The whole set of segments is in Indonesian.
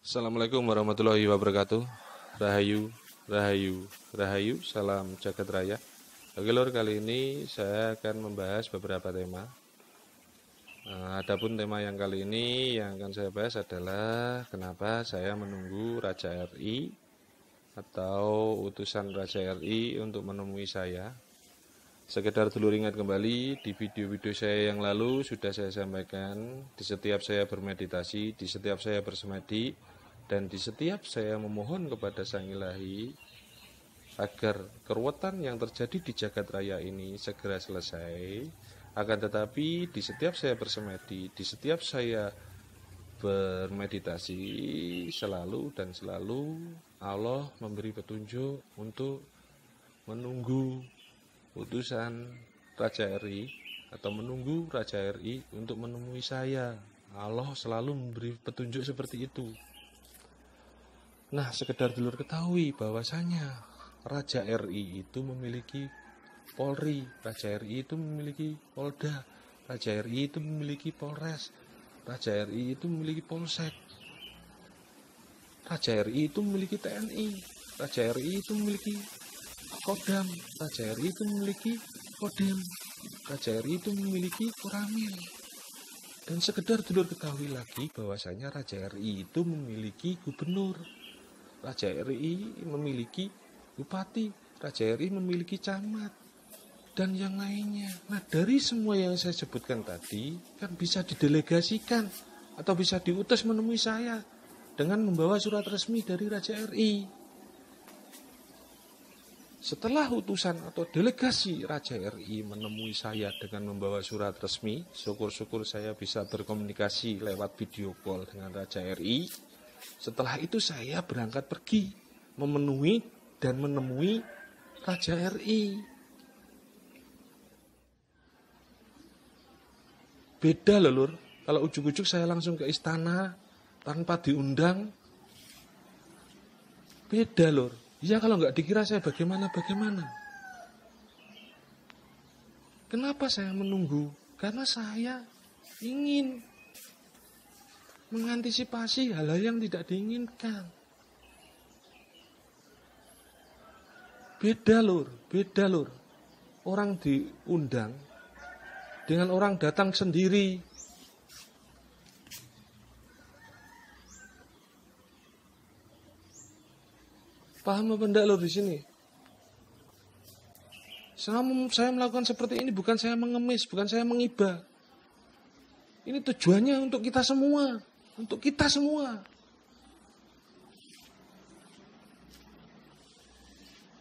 Assalamualaikum warahmatullahi wabarakatuh. Rahayu, rahayu, rahayu, salam jagat raya. Oke lor, kali ini saya akan membahas beberapa tema. Adapun tema yang kali ini yang akan saya bahas adalah kenapa saya menunggu Raja RI atau utusan Raja RI untuk menemui saya. Sekedar dulu ingat kembali, di video-video saya yang lalu sudah saya sampaikan, di setiap saya bermeditasi, di setiap saya bersemadi, dan di setiap saya memohon kepada Sang Ilahi agar keruwetan yang terjadi di jagat raya ini segera selesai. Akan tetapi di setiap saya bersemadi, di setiap saya bermeditasi, selalu dan selalu Allah memberi petunjuk untuk menunggu utusan Raja RI atau menunggu Raja RI untuk menemui saya. Allah selalu memberi petunjuk seperti itu. Nah, sekedar dulur ketahui bahwasanya Raja RI itu memiliki Polri, Raja RI itu memiliki Polda, Raja RI itu memiliki Polres, Raja RI itu memiliki Polsek, Raja RI itu memiliki TNI, Raja RI itu memiliki Kodam, Raja RI itu memiliki Kodem, Raja RI itu memiliki Koramil. Dan sekedar dulur ketahui lagi bahwasanya Raja RI itu memiliki gubernur, Raja RI memiliki bupati, Raja RI memiliki camat, dan yang lainnya. Nah, dari semua yang saya sebutkan tadi kan bisa didelegasikan atau bisa diutus menemui saya dengan membawa surat resmi dari Raja RI. Setelah utusan atau delegasi Raja RI menemui saya dengan membawa surat resmi, syukur-syukur saya bisa berkomunikasi lewat video call dengan Raja RI. Setelah itu saya berangkat pergi memenuhi dan menemui Raja RI. Beda loh lur, kalau ujuk-ujuk saya langsung ke istana tanpa diundang. Beda lur. Ya kalau nggak dikira saya bagaimana. Kenapa saya menunggu? Karena saya ingin mengantisipasi hal-hal yang tidak diinginkan. Beda lur. Orang diundang dengan orang datang sendiri. Paham apa enggak lur di sini? Saya melakukan seperti ini bukan saya mengemis, bukan saya mengibah. Ini tujuannya untuk kita semua,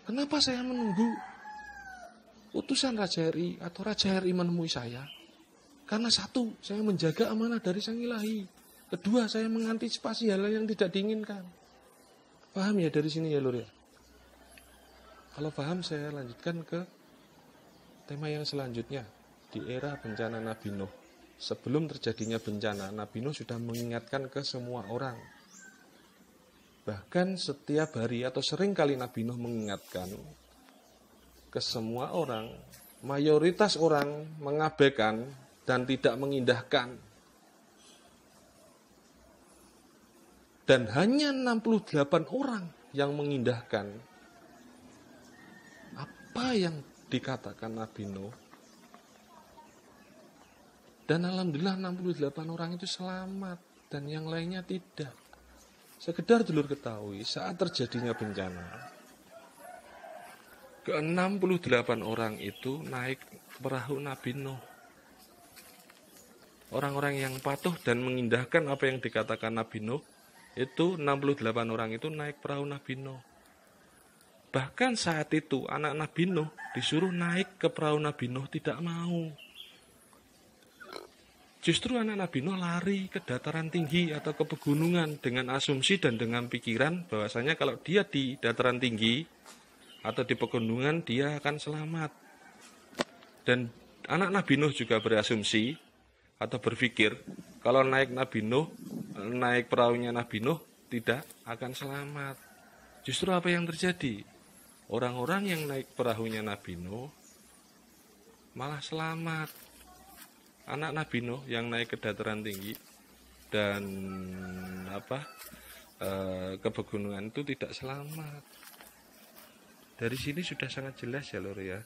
Kenapa saya menunggu utusan Raja RI atau Raja RI menemui saya? Karena satu, saya menjaga amanah dari Sang Ilahi. Kedua, saya mengantisipasi hal yang tidak diinginkan. Paham ya dari sini ya lur ya? Kalau paham saya lanjutkan ke tema yang selanjutnya. Di era bencana Nabi Nuh, sebelum terjadinya bencana, Nabi Nuh sudah mengingatkan ke semua orang. Bahkan setiap hari atau sering kali Nabi Nuh mengingatkan ke semua orang, mayoritas orang mengabaikan dan tidak mengindahkan. Dan hanya 68 orang yang mengindahkan apa yang dikatakan Nabi Nuh. Dan alhamdulillah 68 orang itu selamat dan yang lainnya tidak. Sekedar dulur ketahui, saat terjadinya bencana, ke-68 orang itu naik perahu Nabi Nuh. Orang-orang yang patuh dan mengindahkan apa yang dikatakan Nabi Nuh, itu 68 orang itu naik perahu Nabi Nuh. Bahkan saat itu anak Nabi Nuh disuruh naik ke perahu Nabi Nuh tidak mau. Justru anak Nabi Nuh lari ke dataran tinggi atau ke pegunungan dengan asumsi dan dengan pikiran bahwasanya kalau dia di dataran tinggi atau di pegunungan dia akan selamat. Dan anak Nabi Nuh juga berasumsi atau berpikir kalau naik perahunya Nabi Nuh tidak akan selamat. Justru apa yang terjadi? Orang-orang yang naik perahunya Nabi Nuh malah selamat. Anak Nabi Nuh yang naik ke dataran tinggi dan ke pegunungan itu tidak selamat. Dari sini sudah sangat jelas ya lur ya,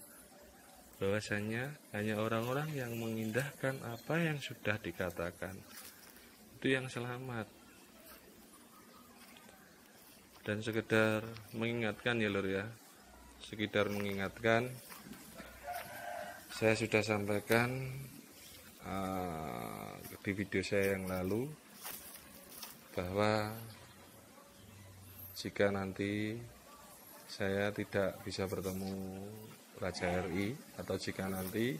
bahwasanya hanya orang-orang yang mengindahkan apa yang sudah dikatakan itu yang selamat. Dan sekedar mengingatkan ya lur ya, sekedar mengingatkan, saya sudah sampaikan di video saya yang lalu bahwa jika nanti saya tidak bisa bertemu Raja RI, atau jika nanti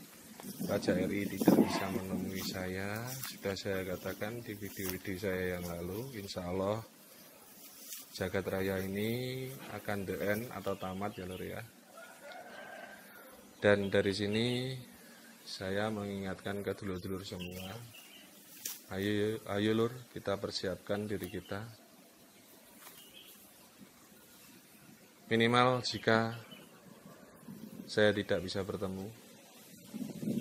Raja RI tidak bisa menemui saya, sudah saya katakan di video-video saya yang lalu, insya Allah jagat raya ini akan the end atau tamat ya lur ya. Dan dari sini saya mengingatkan ke dulur-dulur semua, ayo lur, kita persiapkan diri kita. Minimal jika saya tidak bisa bertemu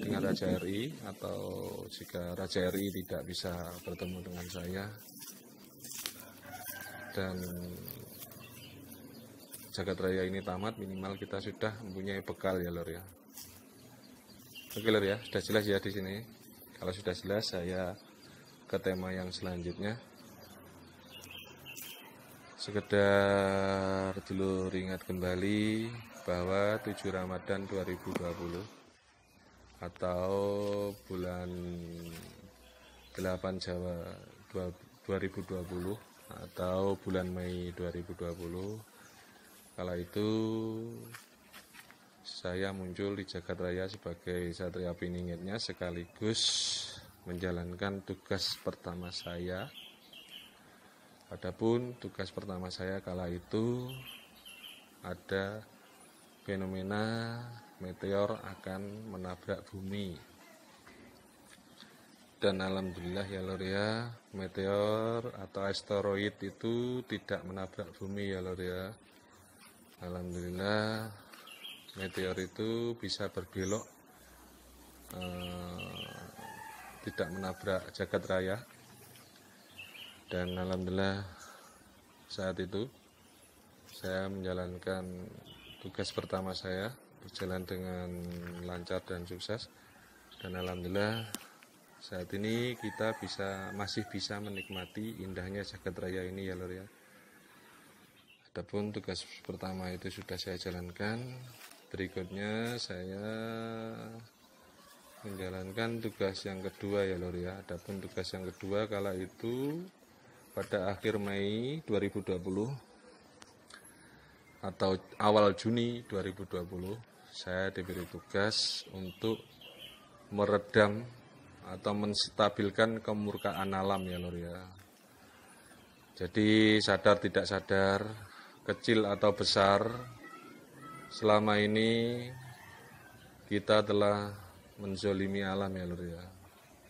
dengan Raja RI, atau jika Raja RI tidak bisa bertemu dengan saya, dan jagat raya ini tamat, minimal kita sudah mempunyai bekal ya lur ya. Oke lur ya, sudah jelas ya di sini. Kalau sudah jelas, saya ke tema yang selanjutnya. Sekedar dulu ingat kembali bahwa 7 Ramadan 2020 atau bulan 8 Jawa 2020 atau bulan Mei 2020, kala itu saya muncul di jagat raya sebagai Satria Piningitnya, sekaligus menjalankan tugas pertama saya. Adapun tugas pertama saya kala itu ada fenomena meteor akan menabrak bumi. Dan alhamdulillah ya lur ya, meteor atau asteroid itu tidak menabrak bumi ya lur ya. Alhamdulillah meteor itu bisa berbelok, tidak menabrak jagat raya. Dan alhamdulillah saat itu saya menjalankan tugas pertama saya berjalan dengan lancar dan sukses. Dan alhamdulillah saat ini kita masih bisa menikmati indahnya jagat raya ini ya lur ya. Adapun tugas pertama itu sudah saya jalankan. Berikutnya saya menjalankan tugas yang kedua ya lur ya. Adapun tugas yang kedua kala itu pada akhir Mei 2020 atau awal Juni 2020, saya diberi tugas untuk meredam atau menstabilkan kemurkaan alam ya lur ya. Jadi sadar tidak sadar, kecil atau besar, selama ini kita telah menzolimi alam ya lur ya.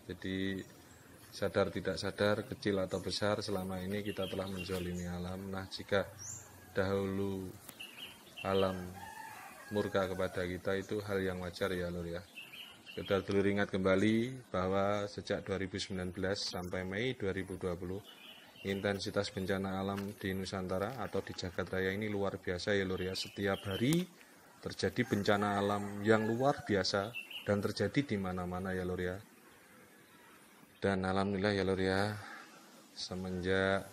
Jadi sadar tidak sadar, kecil atau besar, selama ini kita telah menzolimi alam. Nah, jika dahulu alam murka kepada kita, itu hal yang wajar ya lur ya. Kita dulu ingat kembali bahwa sejak 2019 sampai Mei 2020, intensitas bencana alam di Nusantara atau di jagat raya ini luar biasa ya lur ya. Setiap hari terjadi bencana alam yang luar biasa dan terjadi di mana-mana ya lur ya. Dan alhamdulillah ya lur ya, semenjak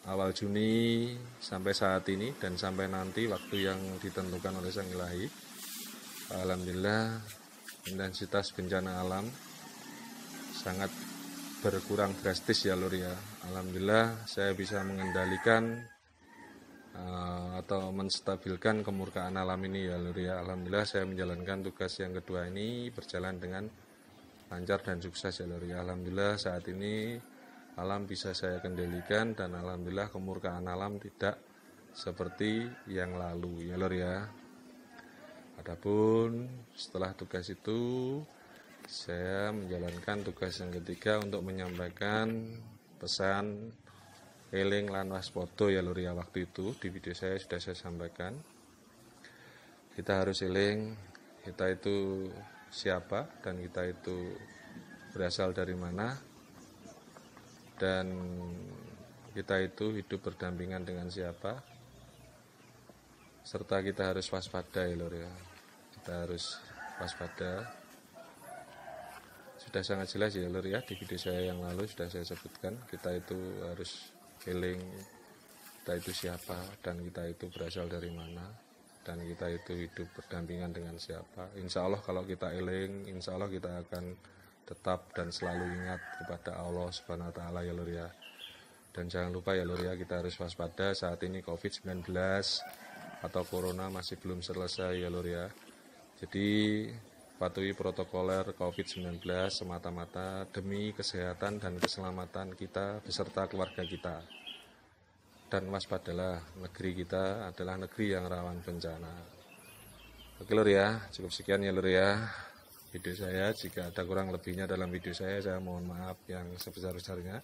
awal Juni sampai saat ini dan sampai nanti waktu yang ditentukan oleh Sang Ilahi, alhamdulillah intensitas bencana alam sangat berkurang drastis ya lur ya. Alhamdulillah saya bisa mengendalikan atau menstabilkan kemurkaan alam ini ya lur ya. Alhamdulillah saya menjalankan tugas yang kedua ini berjalan dengan lancar dan sukses ya lur ya. Alhamdulillah saat ini alam bisa saya kendalikan, dan alhamdulillah kemurkaan alam tidak seperti yang lalu ya lur ya. Adapun setelah tugas itu saya menjalankan tugas yang ketiga untuk menyampaikan pesan eling lan waspada ya lur ya. Waktu itu di video saya sudah saya sampaikan, kita harus eling kita itu siapa dan kita itu berasal dari mana, dan kita itu hidup berdampingan dengan siapa, serta kita harus waspada ya lur ya. Kita harus waspada. Sudah sangat jelas ya lur ya, di video saya yang lalu sudah saya sebutkan, kita itu harus eling, kita itu siapa, dan kita itu berasal dari mana, dan kita itu hidup berdampingan dengan siapa. Insya Allah kalau kita eling, insya Allah kita akan tetap dan selalu ingat kepada Allah Subhanahu wa Ta'ala ya lur ya. Dan jangan lupa ya lur ya, kita harus waspada. Saat ini COVID-19 atau Corona masih belum selesai ya lur ya. Jadi patuhi protokoler COVID-19 semata-mata demi kesehatan dan keselamatan kita beserta keluarga kita. Dan waspadalah, negeri kita adalah negeri yang rawan bencana. Oke lur ya, cukup sekian ya lur ya video saya. Jika ada kurang lebihnya dalam video saya mohon maaf yang sebesar-besarnya.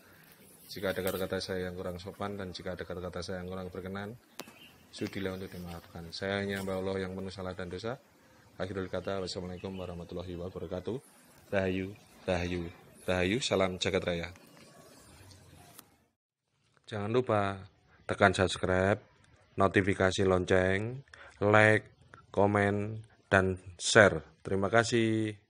Jika ada kata-kata saya yang kurang sopan dan jika ada kata-kata saya yang kurang berkenan, sudilah untuk dimaafkan. Saya hanya hamba Allah yang penuh salah dan dosa. Akhirul kata, wassalamualaikum warahmatullahi wabarakatuh. Rahayu, rahayu, rahayu, salam jagat raya. Jangan lupa tekan subscribe, notifikasi lonceng, like, komen, dan share. Terima kasih.